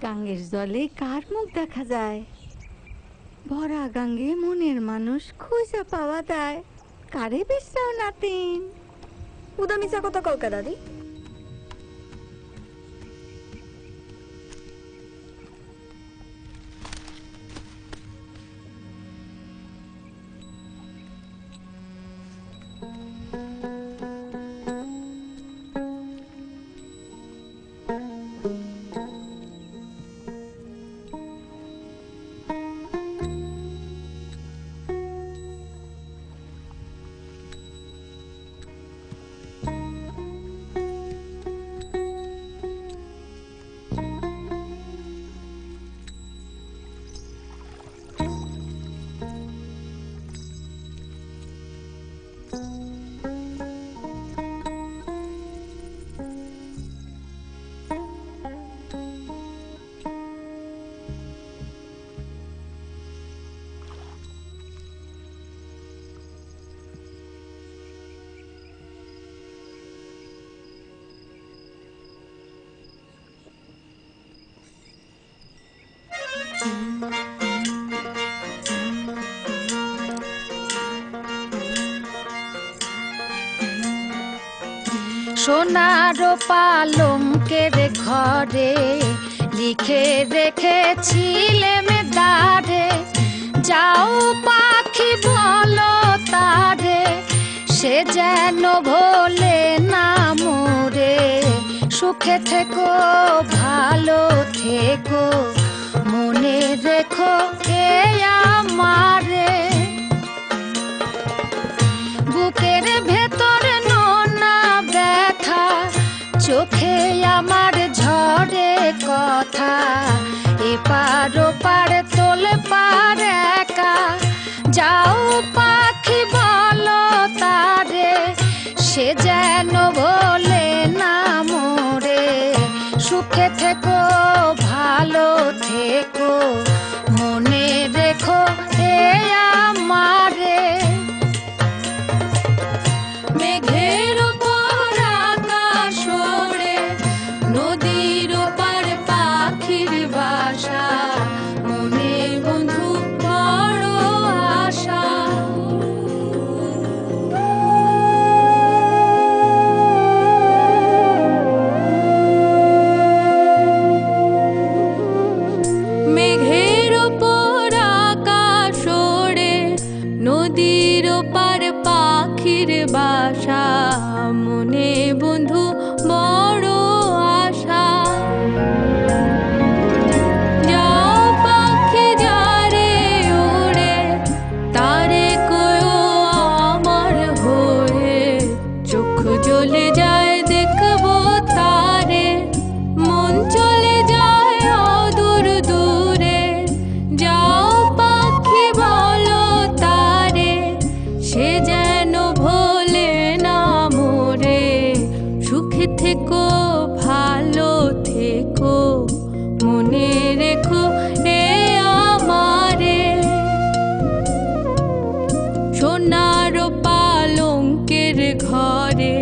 গাঙ্গের জলে কার মুখ দেখা যায়? ভরা গাঙ্গে মনের মানুষ খুঁজা পাওয়া যায়, কারে বিশ্বাও নাতিন। উদামিচা কথা কলকা দাদি। সোনার পালঙ্কের ঘরে লিখে রেখেছিলেম দ্বারে, যাও পাখি বলো তারে, সে যেন ভোলে না মোরে। সুখে থেকো ভালো থেকো, মনে রেখো এ আমারে। বুকের ভেতর নোনা ব্যথা, চোখে আমার ঝরে কথা, এপার ওপার তোলে পার একা, যাও পাখি বলো তারে, সে যেন ভোলে না মোরে। সুখে থেকো ভালো থেকো, মনে রেখো এ আমারে। মেঘের ওপর আকাশ ওড়ে, নদীর ওপার পাখির বাসা, মনে বন্ধু বড় আশা। মেঘের ওপর আকাশ ওড়ে, নদীর ওপার পাখির বাসা, মনে বন্ধু বড় আশা। যাও পাখি যারে ওড়ে, তারে কয়ো আমার হয়ে, চোখ জ্বলে যায় দেখবো তারে, মন চলে যায় অদূর দূরে। যাও পাখি বলো তারে, সে যেন ভোলে না মোরে। সুখে থেকো ভালো থেকো, মনে রেখো এ আমারে। সোনার পালঙ্কের ঘরে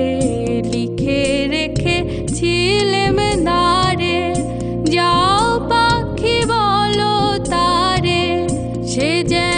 লিখে রেখেছিলেম দ্বারে, যাও পাখি বলো তারে, সে যে